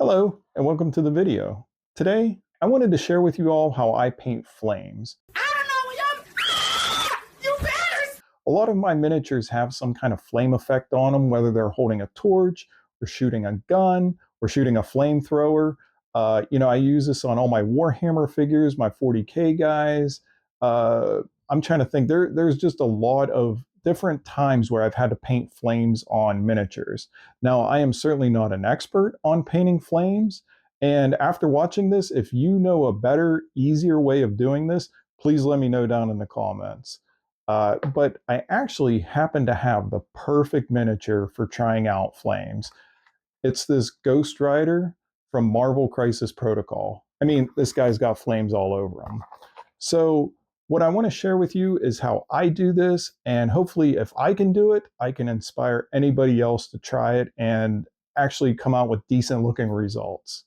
Hello, and welcome to the video. Today, I wanted to share with you all how I paint flames. I don't know, you better. A lot of my miniatures have some kind of flame effect on them, whether they're holding a torch, or shooting a gun, or shooting a flamethrower. I use this on all my Warhammer figures, my 40K guys. I'm trying to think, there's just a lot of different times where I've had to paint flames on miniatures. Now, I am certainly not an expert on painting flames, and after watching this, if you know a better, easier way of doing this, please let me know down in the comments. But I actually happen to have the perfect miniature for trying out flames. It's this Ghost Rider from Marvel Crisis Protocol. I mean, this guy's got flames all over him. So, what I want to share with you is how I do this, and hopefully, if I can do it, I can inspire anybody else to try it and actually come out with decent looking results.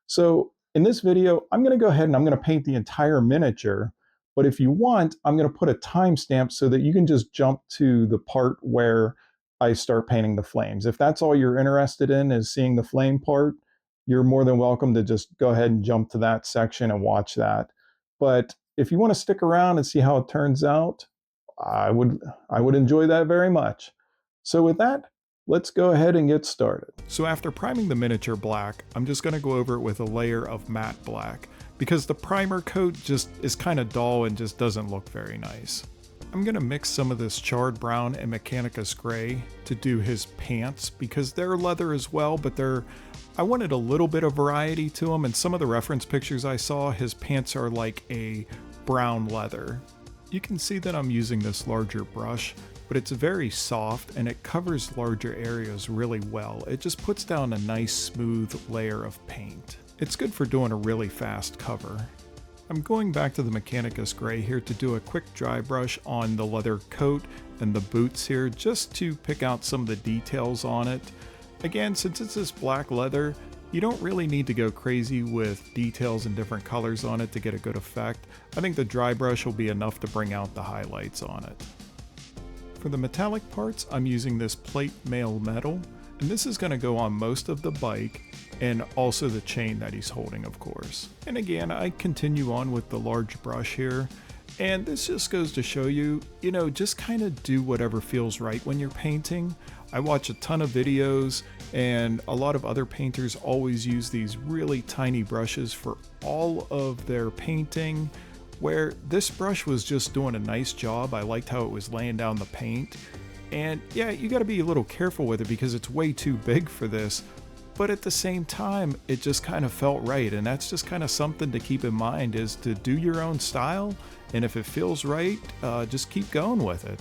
So, in this video, I'm going to go ahead and I'm going to paint the entire miniature. But if you want, I'm going to put a timestamp so that you can just jump to the part where I start painting the flames. If that's all you're interested in is seeing the flame part, you're more than welcome to just go ahead and jump to that section and watch that. But if you want to stick around and see how it turns out, I would enjoy that very much. So with that, let's go ahead and get started. So after priming the miniature black, I'm just going to go over it with a layer of matte black because the primer coat just is kind of dull and just doesn't look very nice. I'm going to mix some of this charred brown and Mechanicus gray to do his pants because they're leather as well, but I wanted a little bit of variety to them, and some of the reference pictures I saw, his pants are like a brown leather. You can see that I'm using this larger brush, but it's very soft and it covers larger areas really well. It just puts down a nice smooth layer of paint. It's good for doing a really fast cover. I'm going back to the Mechanicus gray here to do a quick dry brush on the leather coat and the boots here just to pick out some of the details on it. Again, since it's this black leather, you don't really need to go crazy with details and different colors on it to get a good effect. I think the dry brush will be enough to bring out the highlights on it. For the metallic parts, I'm using this plate mail metal, and this is going to go on most of the bike and also the chain that he's holding, of course. And again, I continue on with the large brush here, and this just goes to show you, just kind of do whatever feels right when you're painting. I watch a ton of videos, and a lot of other painters always use these really tiny brushes for all of their painting, where this brush was just doing a nice job. I liked how it was laying down the paint. And yeah, you got to be a little careful with it because it's way too big for this, but at the same time, it just kind of felt right. And that's just kind of something to keep in mind, is to do your own style. And if it feels right, just keep going with it.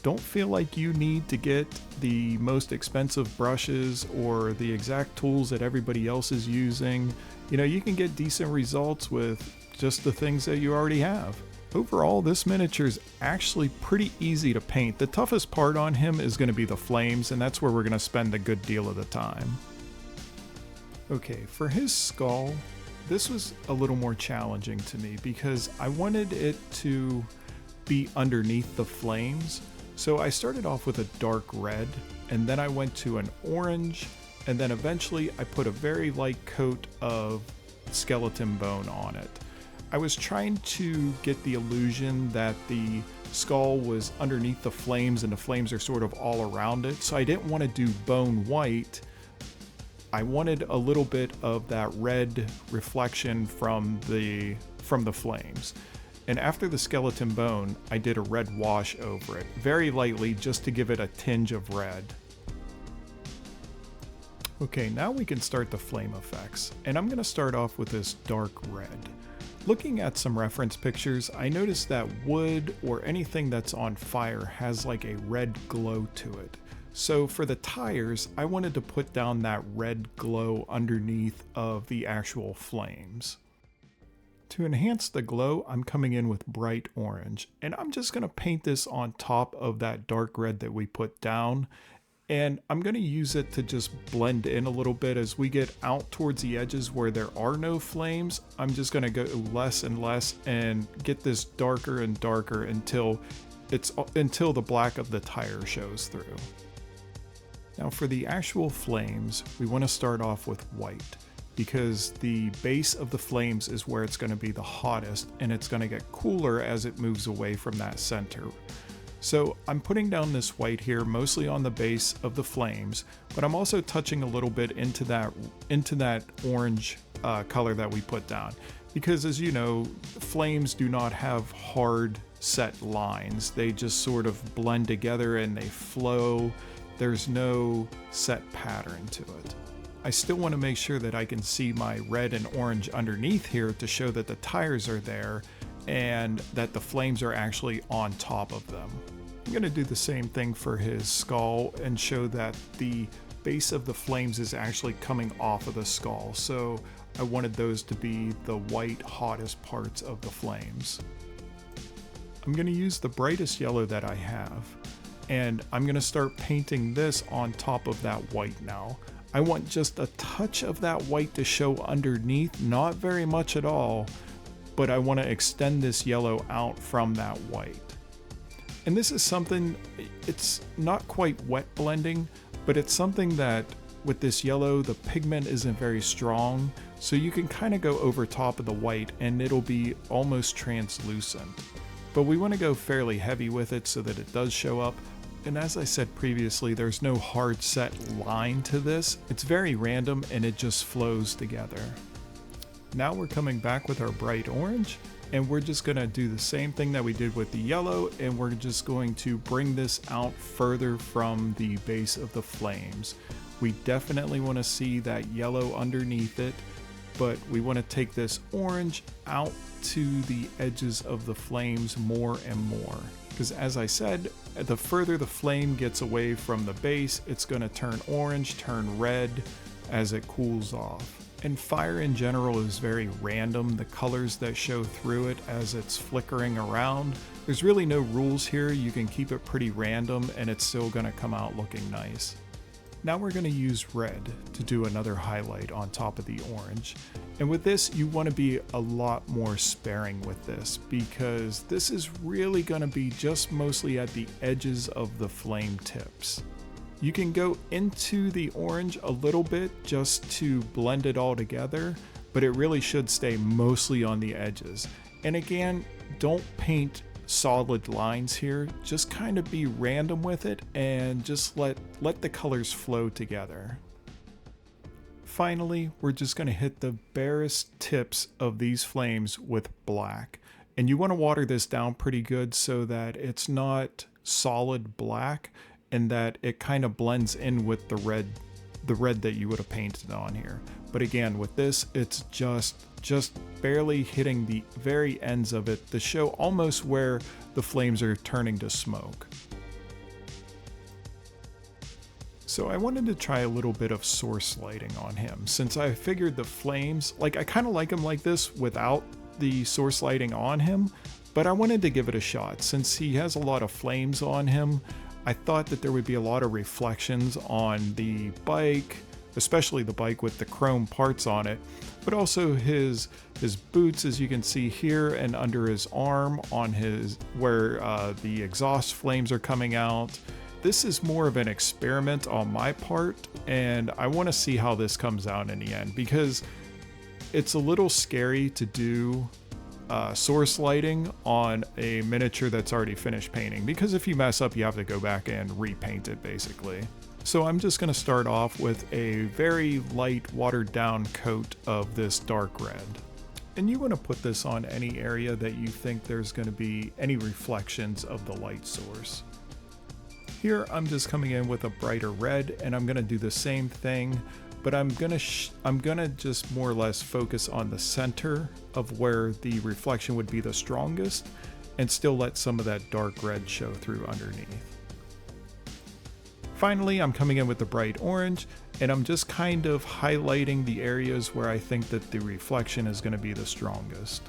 Don't feel like you need to get the most expensive brushes or the exact tools that everybody else is using. You can get decent results with just the things that you already have. Overall, this miniature is actually pretty easy to paint. The toughest part on him is going to be the flames, and that's where we're going to spend a good deal of the time. Okay, for his skull, this was a little more challenging to me because I wanted it to be underneath the flames. So I started off with a dark red, and then I went to an orange, and then eventually I put a very light coat of skeleton bone on it. I was trying to get the illusion that the skull was underneath the flames and the flames are sort of all around it, so I didn't want to do bone white. I wanted a little bit of that red reflection from the flames. And after the skeleton bone, I did a red wash over it, very lightly, just to give it a tinge of red. Okay, now we can start the flame effects, and I'm going to start off with this dark red. Looking at some reference pictures, I noticed that wood or anything that's on fire has like a red glow to it. So for the tires, I wanted to put down that red glow underneath of the actual flames. To enhance the glow, I'm coming in with bright orange, and I'm just going to paint this on top of that dark red that we put down, and I'm going to use it to just blend in a little bit as we get out towards the edges where there are no flames. I'm just going to go less and less and get this darker and darker until the black of the tire shows through. Now for the actual flames, we want to start off with white. because the base of the flames is where it's going to be the hottest, and it's going to get cooler as it moves away from that center. So I'm putting down this white here mostly on the base of the flames, but I'm also touching a little bit into that orange color that we put down, because as you know, flames do not have hard set lines. They just sort of blend together and they flow. There's no set pattern to it. I still want to make sure that I can see my red and orange underneath here to show that the tires are there and that the flames are actually on top of them. I'm going to do the same thing for his skull and show that the base of the flames is actually coming off of the skull. So I wanted those to be the white hottest parts of the flames. I'm going to use the brightest yellow that I have, and I'm going to start painting this on top of that white now. I want just a touch of that white to show underneath, not very much at all, but I want to extend this yellow out from that white. And this is something, it's not quite wet blending, but it's something that with this yellow, the pigment isn't very strong, so you can kind of go over top of the white and it'll be almost translucent. But we want to go fairly heavy with it so that it does show up. And as I said previously, there's no hard set line to this. It's very random and it just flows together. Now we're coming back with our bright orange, and we're just going to do the same thing that we did with the yellow, and we're just going to bring this out further from the base of the flames. We definitely want to see that yellow underneath it, but we want to take this orange out to the edges of the flames more and more. Because as I said, the further the flame gets away from the base, it's going to turn orange, turn red as it cools off. And fire in general is very random, the colors that show through it as it's flickering around. There's really no rules here, you can keep it pretty random and it's still going to come out looking nice. Now we're going to use red to do another highlight on top of the orange. And with this, you want to be a lot more sparing with this, because this is really going to be just mostly at the edges of the flame tips. You can go into the orange a little bit just to blend it all together, but it really should stay mostly on the edges. And again, don't paint solid lines here, just kind of be random with it and just let the colors flow together. Finally, we're just going to hit the barest tips of these flames with black. And you want to water this down pretty good so that it's not solid black and that it kind of blends in with the red that you would have painted on here. But again, with this, it's just barely hitting the very ends of it to show almost where the flames are turning to smoke. So I wanted to try a little bit of source lighting on him, since I figured the flames, I kind of like him like this without the source lighting on him, but I wanted to give it a shot. Since he has a lot of flames on him, I thought that there would be a lot of reflections on the bike, especially the bike with the chrome parts on it, but also his boots, as you can see here, and under his arm on where the exhaust flames are coming out. This is more of an experiment on my part, and I want to see how this comes out in the end, because it's a little scary to do source lighting on a miniature that's already finished painting, because if you mess up, you have to go back and repaint it basically. So I'm just going to start off with a very light watered down coat of this dark red. And you want to put this on any area that you think there's going to be any reflections of the light source. Here I'm just coming in with a brighter red, and I'm going to do the same thing, but I'm gonna just more or less focus on the center of where the reflection would be the strongest, and still let some of that dark red show through underneath. Finally, I'm coming in with the bright orange, and I'm just kind of highlighting the areas where I think that the reflection is going to be the strongest.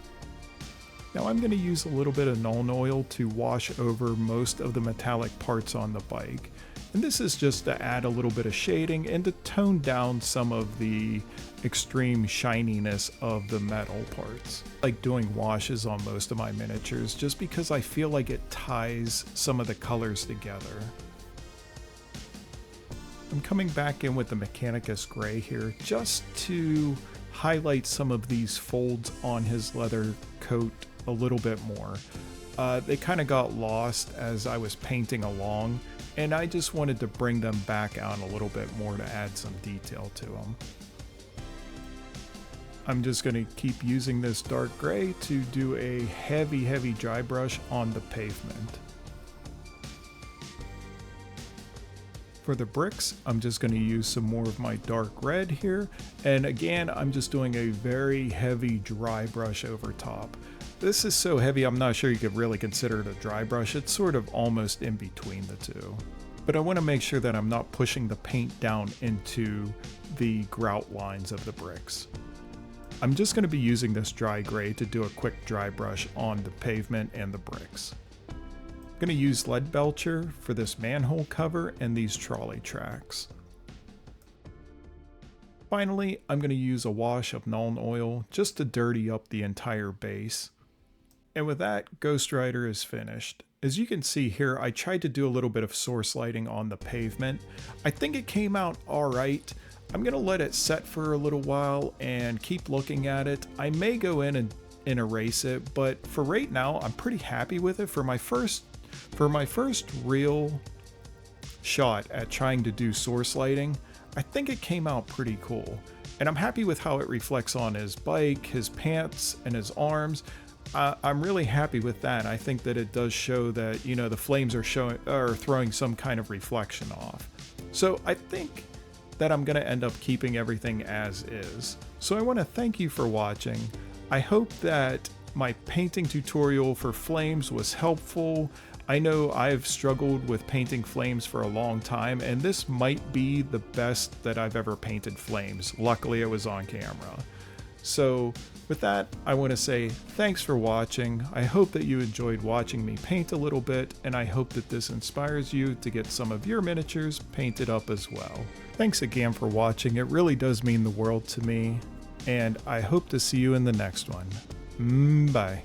Now I'm going to use a little bit of Nuln Oil to wash over most of the metallic parts on the bike. And this is just to add a little bit of shading and to tone down some of the extreme shininess of the metal parts. I like doing washes on most of my miniatures just because I feel like it ties some of the colors together. I'm coming back in with the Mechanicus Gray here just to highlight some of these folds on his leather coat a little bit more. They kind of got lost as I was painting along, and I just wanted to bring them back out a little bit more to add some detail to them. I'm just going to keep using this dark gray to do a heavy dry brush on the pavement. For the bricks, I'm just going to use some more of my dark red here, and again I'm just doing a very heavy dry brush over top. This is so heavy I'm not sure you could really consider it a dry brush. It's sort of almost in between the two. But I want to make sure that I'm not pushing the paint down into the grout lines of the bricks. I'm just going to be using this dry gray to do a quick dry brush on the pavement and the bricks. I'm going to use lead belcher for this manhole cover and these trolley tracks. Finally, I'm going to use a wash of Nuln Oil just to dirty up the entire base. And with that, Ghost Rider is finished. As you can see here, I tried to do a little bit of source lighting on the pavement. I think it came out alright. I'm going to let it set for a little while and keep looking at it. I may go in and erase it, but for right now, I'm pretty happy with it. For my first real shot at trying to do source lighting, I think it came out pretty cool. And I'm happy with how it reflects on his bike, his pants, and his arms. I'm really happy with that. I think that it does show that, you know, the flames are throwing some kind of reflection off. So I think that I'm going to end up keeping everything as is. So I want to thank you for watching. I hope that my painting tutorial for flames was helpful. I know I've struggled with painting flames for a long time, and this might be the best that I've ever painted flames. Luckily, it was on camera. So with that, I want to say thanks for watching. I hope that you enjoyed watching me paint a little bit, and I hope that this inspires you to get some of your miniatures painted up as well. Thanks again for watching. It really does mean the world to me, and I hope to see you in the next one. Bye.